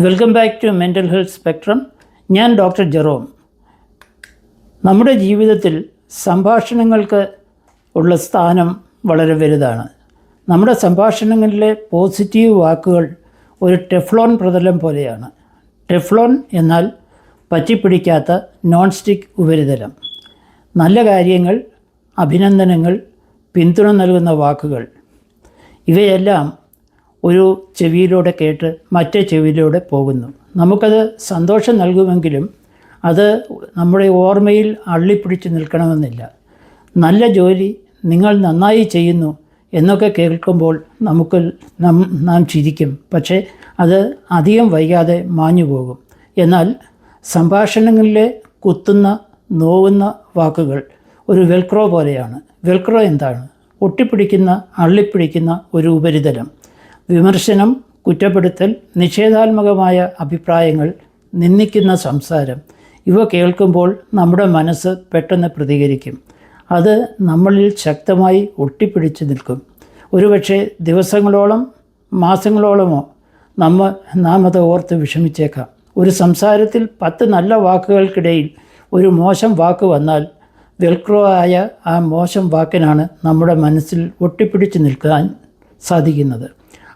Welcome back to mental health spectrum. ഞാൻ doctor Jerome. നമ്മുടെ ജീവിതത്തിൽ സംഭാഷണങ്ങൾക്ക് ഉള്ള സ്ഥാനം വളരെ വലുതാണ്. നമ്മുടെ സംഭാഷണങ്ങളിലെ പോസിറ്റീവ് വാക്കുകൾ ഒരു ടെഫ്ലോൺ പ്രതലം പോലെയാണ്. ടെഫ്ലോൺ എന്നാൽ പറ്റിപ്പിടിക്കാത്ത നോൺ സ്റ്റിക്ക് ഉപരിതലം. നല്ല കാര്യങ്ങൾ, അഭിനന്ദനങ്ങൾ, പിന്തുണ നൽകുന്ന വാക്കുകൾ ഇവയെല്ലാം ഒരു ചെവിയിലൂടെ കേട്ട് മറ്റേ ചെവിയിലൂടെ പോകുന്നു. നമുക്കത് സന്തോഷം നൽകുമെങ്കിലും അത് നമ്മുടെ ഓർമ്മയിൽ അള്ളിപ്പിടിച്ച് നിൽക്കണമെന്നില്ല. നല്ല ജോലി, നിങ്ങൾ നന്നായി ചെയ്യുന്നു എന്നൊക്കെ കേൾക്കുമ്പോൾ നാം ചിരിക്കും. പക്ഷേ അത് അധികം വൈകാതെ മാഞ്ഞു പോകും. എന്നാൽ സംഭാഷണങ്ങളിലെ കുത്തുന്ന, നോവുന്ന വാക്കുകൾ ഒരു വെൽക്രോ പോലെയാണ്. വെൽക്രോ എന്താണ്? ഒട്ടിപ്പിടിക്കുന്ന, അള്ളിപ്പിടിക്കുന്ന ഒരു ഉപരിതലം. വിമർശനം, കുറ്റപ്പെടുത്തൽ, നിഷേധാത്മകമായ അഭിപ്രായങ്ങൾ, നിന്ദിക്കുന്ന സംസാരം ഇവ കേൾക്കുമ്പോൾ നമ്മുടെ മനസ്സ് പെട്ടെന്ന് പ്രതികരിക്കും. അത് നമ്മളിൽ ശക്തമായി ഒട്ടിപ്പിടിച്ച് നിൽക്കും. ഒരുപക്ഷെ ദിവസങ്ങളോളം, മാസങ്ങളോളമോ നാം അത് ഓർത്ത് വിഷമിച്ചേക്കാം. ഒരു സംസാരത്തിൽ 10 നല്ല വാക്കുകൾക്കിടയിൽ ഒരു മോശം വാക്ക് വന്നാൽ വെൽക്രോ ആയ ആ മോശം വാക്കിനാണ് നമ്മുടെ മനസ്സിൽ ഒട്ടിപ്പിടിച്ച് നിൽക്കാൻ സാധിക്കുന്നത്.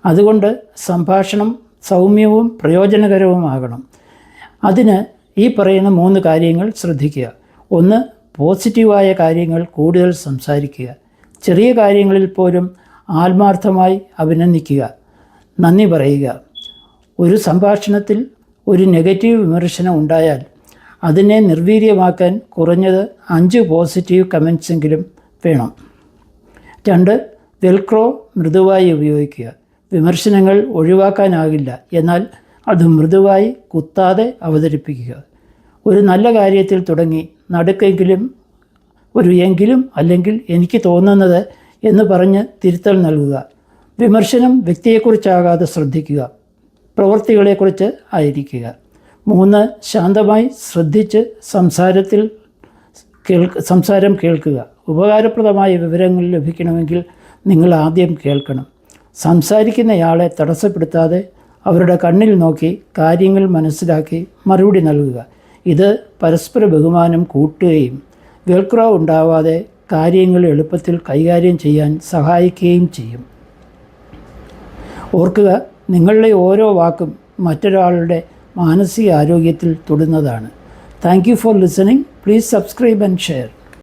അതുകൊണ്ട് സംഭാഷണം സൗമ്യവും പ്രയോജനകരവുമാകണം. അതിന് ഈ പറയുന്ന 3 കാര്യങ്ങൾ ശ്രദ്ധിക്കുക. 1. പോസിറ്റീവായ കാര്യങ്ങൾ കൂടുതൽ സംസാരിക്കുക. ചെറിയ കാര്യങ്ങളിൽ പോലും ആത്മാർത്ഥമായി അഭിനന്ദിക്കുക, നന്ദി പറയുക. ഒരു സംഭാഷണത്തിൽ ഒരു നെഗറ്റീവ് വിമർശനം ഉണ്ടായാൽ അതിനെ നിർവീര്യമാക്കാൻ കുറഞ്ഞത് 5 പോസിറ്റീവ് കമൻറ്റ്സെങ്കിലും വേണം. 2. വെൽക്രോ മൃദുവായി ഉപയോഗിക്കുക. വിമർശനങ്ങൾ ഒഴിവാക്കാനാകില്ല, എന്നാൽ അത് മൃദുവായി, കുത്താതെ അവതരിപ്പിക്കുക. ഒരു നല്ല കാര്യത്തിൽ തുടങ്ങി നടുക്കെങ്കിലും ഒരു എങ്കിലും അല്ലെങ്കിൽ എനിക്ക് തോന്നുന്നത് എന്ന് പറഞ്ഞ് തിരുത്തൽ നൽകുക. വിമർശനം വ്യക്തിയെക്കുറിച്ചാകാതെ ശ്രദ്ധിക്കുക, പ്രവൃത്തികളെക്കുറിച്ച് ആയിരിക്കുക. 3. ശാന്തമായി ശ്രദ്ധിച്ച് സംസാരം കേൾക്കുക. ഉപകാരപ്രദമായ വിവരങ്ങൾ ലഭിക്കണമെങ്കിൽ നിങ്ങൾ ആദ്യം കേൾക്കണം. സംസാരിക്കുന്നയാളെ തടസ്സപ്പെടുത്താതെ അവരുടെ കണ്ണിൽ നോക്കി കാര്യങ്ങൾ മനസ്സിലാക്കി മറുപടി നൽകുക. ഇത് പരസ്പര ബഹുമാനം കൂട്ടുകയും വെൽക്രോ ഉണ്ടാവാതെ കാര്യങ്ങൾ എളുപ്പത്തിൽ കൈകാര്യം ചെയ്യാൻ സഹായിക്കുകയും ചെയ്യും. ഓർക്കുക, നിങ്ങളുടെ ഓരോ വാക്കും മറ്റൊരാളുടെ മാനസിക ആരോഗ്യത്തിൽ തൊടുന്നതാണ്. Thank you for listening. Please subscribe and share.